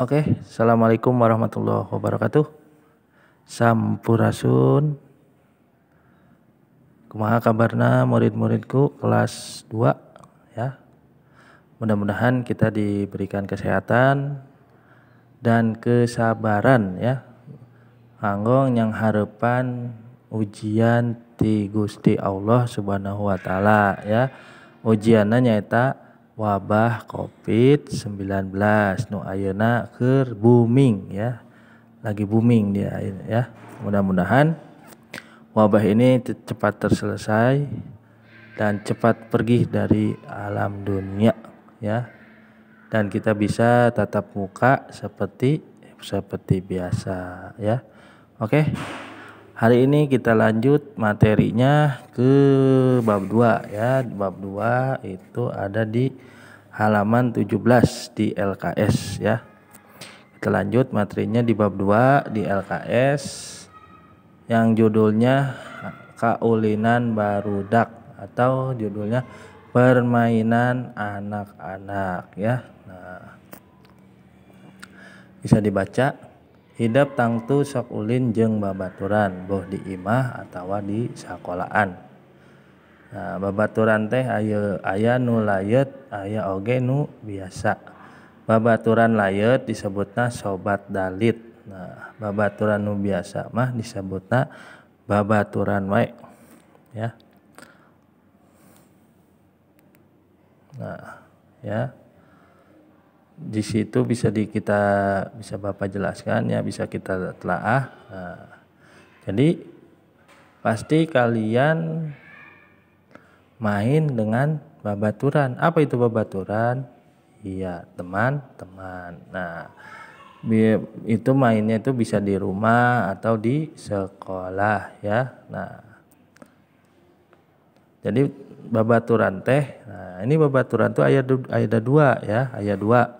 Oke, assalamualaikum warahmatullahi wabarakatuh. Sampurasun. Kumaha kabarna murid-muridku kelas 2 ya. Mudah-mudahan kita diberikan kesehatan dan kesabaran ya. Kanggo yang harapan ujian ti Gusti Allah Subhanahu wa taala ya. Ujianna nyaeta wabah COVID-19 nu ayeuna keur booming ya. Lagi booming dia ya. Mudah-mudahan wabah ini cepat terselesai dan cepat pergi dari alam dunia ya. Dan kita bisa tatap muka seperti biasa ya. Oke. Hari ini kita lanjut materinya ke bab 2 ya. Bab 2 itu ada di halaman 17 di LKS ya. Kita lanjut materinya di bab 2 di LKS yang judulnya Kaulinan Barudak atau judulnya Permainan Anak-anak ya. Nah, bisa dibaca. Hidup tangtu sok ulin jeung babaturan boh di imah atawa di sakolahan. Nah, babaturan teh aya nu layeut, aya oge nu biasa. Babaturan layeut disebutna sobat dalit. Nah, babaturan nu biasa mah disebutna babaturan wae. Ya. Nah, ya. Di situ bisa Bapak jelaskan ya, bisa kita telaah. Nah, jadi pasti kalian main dengan babaturan. Apa itu babaturan? Iya, teman-teman. Nah, itu mainnya itu bisa di rumah atau di sekolah ya. Nah, jadi babaturan teh. Nah, ini babaturan tuh aya 2 ya, aya 2.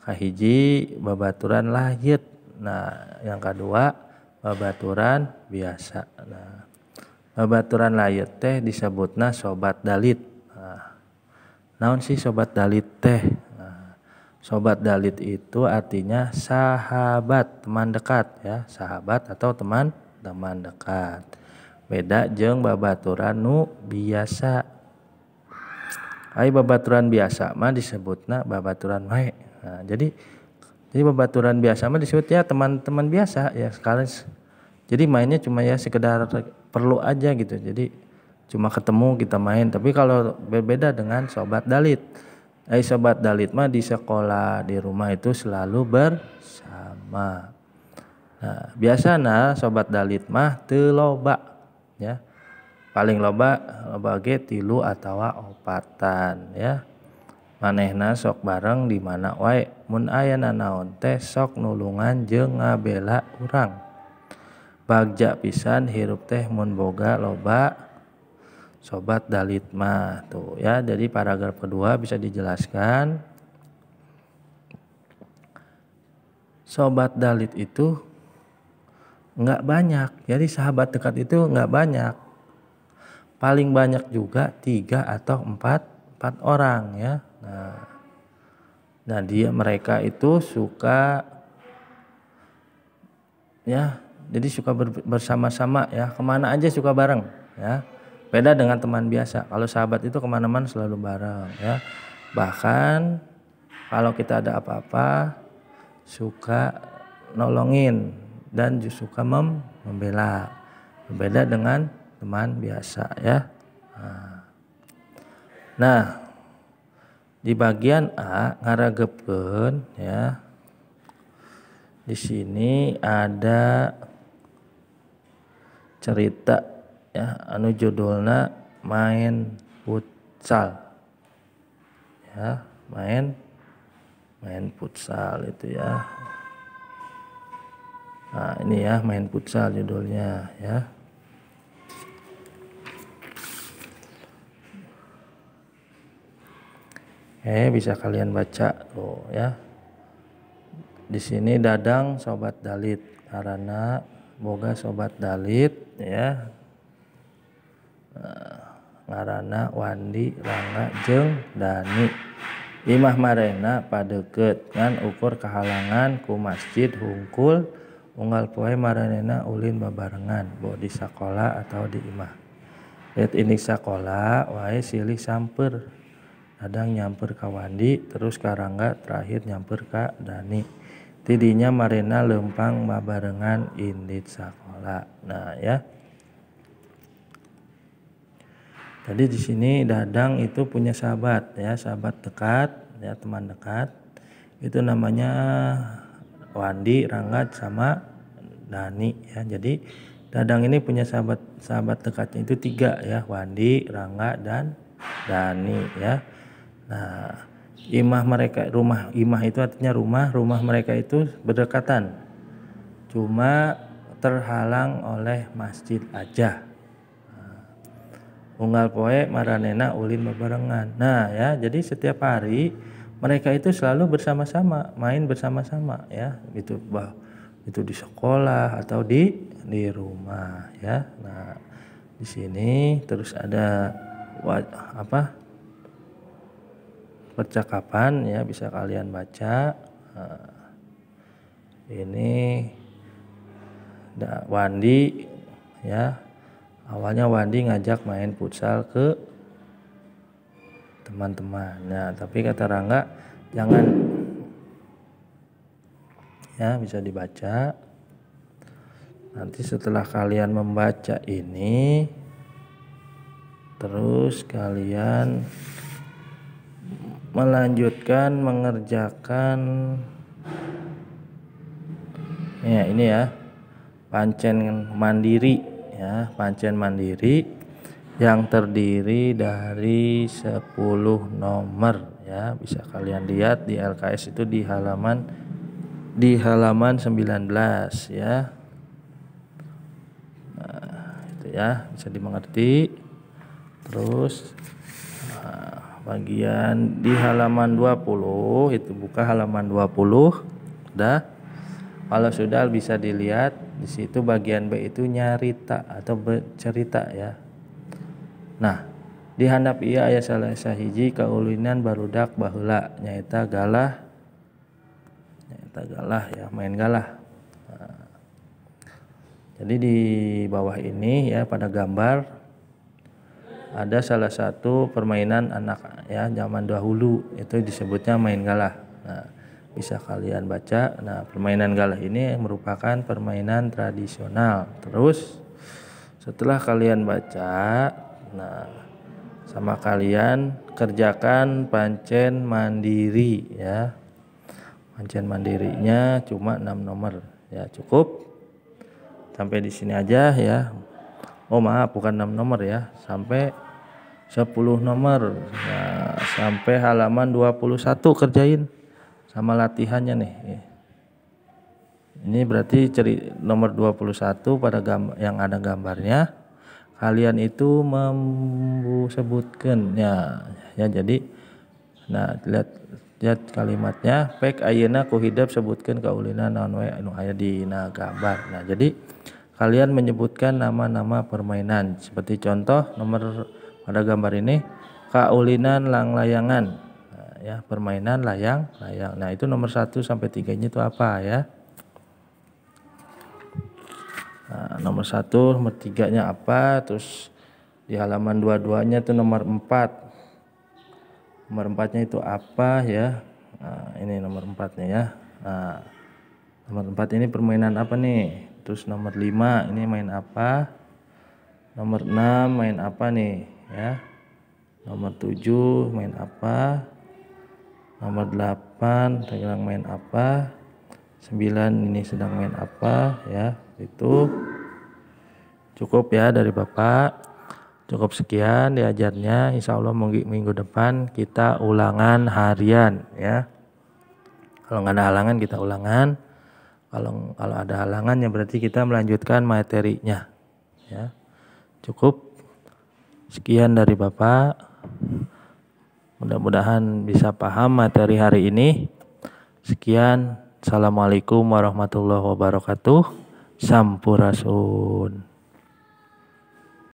Kahiji babaturan layeut. Nah, yang kedua babaturan biasa. Nah, babaturan layeut teh disebutna sobat dalit. Nah, naon sih sobat dalit teh? Nah, sobat dalit itu artinya sahabat, teman dekat ya, sahabat atau teman dekat. Beda jeung babaturan nu biasa. Ai babaturan biasa mah disebutna babaturan wae. Nah, jadi babaturan biasa mah disebut ya teman-teman biasa ya sekali. Jadi mainnya cuma ya sekedar perlu aja gitu. Jadi cuma ketemu kita main. Tapi kalau berbeda dengan sobat dalit. Sobat dalit mah di sekolah, di rumah itu selalu bersama. Nah, biasana sobat dalit mah teu loba ya. Paling loba ge 3 atawa 4 ya. Manehna sok bareng di mana wae. Mun aya nanaon teh sok nulungan jeung ngabela urang. Bagja pisan hirup teh mun boga loba sobat dalit mah tuh ya. Jadi paragraf kedua bisa dijelaskan. Sobat dalit itu enggak banyak. Jadi sahabat dekat itu enggak banyak. Paling banyak juga 3 atau 4 orang ya. Nah mereka itu suka ya, jadi suka bersama-sama ya, kemana aja suka bareng ya. Beda dengan teman biasa. Kalau sahabat itu kemana-mana selalu bareng ya. Bahkan kalau kita ada apa-apa suka nolongin dan suka membela. Berbeda dengan teman biasa ya. Nah, di bagian A ngaragepeun ya. Di sini ada cerita ya anu judulna main futsal. Ya, main futsal itu ya. Nah, ini ya main futsal judulnya ya. Bisa kalian baca tuh ya. Di sini Dadang sobat dalit karena boga sobat dalit ya. Ngaranna Wandi, Rangga jeung Dani. imah marena padeukeut ngan ukur kahalangan ku masjid hungkul unggal poe maranena ulin babarengan bo di sakola atau di imah. Lihat ini sakola wae silih samper, kadang nyamper ka Wandi terus karangga terakhir nyamper ka Dani. Tidinya marena lempang babarengan indit sakola. Nah ya. Jadi di sini Dadang itu punya sahabat ya, sahabat dekat ya, teman dekat. Itu namanya Wandi, Rangga sama Dani ya. Jadi Dadang ini punya sahabat dekatnya itu 3 ya, Wandi, Rangga dan Dani ya. Nah, rumah imah itu artinya rumah mereka itu berdekatan. Cuma terhalang oleh masjid aja. Unggal poe maranena ulin babarengan. Nah ya, jadi setiap hari mereka itu selalu bersama-sama, main bersama-sama ya. Itu di sekolah atau di rumah ya. Nah, di sini terus ada percakapan ya, bisa kalian baca. Nah, ini Wandi ya. Awalnya Wandi ngajak main futsal ke teman-teman. Nah, tapi kata Rangga jangan ya, bisa dibaca. Nanti setelah kalian membaca ini terus kalian melanjutkan mengerjakan ya, ini ya, pancen mandiri ya, pancen mandiri yang terdiri dari 10 nomor ya. Bisa kalian lihat di LKS itu di halaman 19 ya. Nah, itu ya, bisa dimengerti. Terus bagian di halaman 20 itu, buka halaman 20 udah. Kalau sudah bisa dilihat di situ bagian B itu nyarita atau bercerita ya. Nah, di handap ieu aya sahiji kaulinan barudak baheula nyaeta galah ya, main galah. Nah, jadi di bawah ini ya, pada gambar ada salah satu permainan anak ya zaman dahulu, itu disebutnya main galah. Nah, bisa kalian baca. Nah, permainan galah ini merupakan permainan tradisional. Terus setelah kalian baca, nah sama kalian kerjakan pancen mandiri ya. Pancen mandirinya cuma 6 nomor ya, cukup. Sampai di sini aja ya. Oh maaf, bukan 6 nomor ya, sampai 10 nomor. Nah, sampai halaman 21 kerjain sama latihannya nih. Ini berarti nomor 21 pada yang ada gambarnya. Kalian itu sebutkan ya, jadi nah lihat kalimatnya, pek ayeuna ku hidep sebutkan kaulina naon we anu aya dina gambar. Nah, jadi kalian menyebutkan nama-nama permainan. Seperti contoh nomor pada gambar ini, kaulinan lang-layangan. Nah, ya, permainan layang. Nah, itu nomor 1 sampai 3-nya itu apa ya? Nah, nomor 1, nomor 3-nya apa? Terus di halaman 22-nya itu nomor 4. Nomor 4-nya itu apa ya? Nah, ini nomor 4-nya ya. Nah, nomor 4 ini permainan apa nih? Terus nomor 5 ini main apa? Nomor 6 main apa nih ya? Nomor 7 main apa? Nomor 8 sedang main apa? 9 ini sedang main apa ya? Itu cukup ya dari Bapak. Cukup sekian diajarnya. Insya Allah minggu depan kita ulangan harian ya. Kalau nggak ada halangan kita ulangan. Kalau ada halangan ya berarti kita melanjutkan materinya ya. Cukup sekian dari Bapak. Mudah-mudahan bisa paham materi hari ini. Sekian. Assalamualaikum warahmatullahi wabarakatuh. Sampurasun.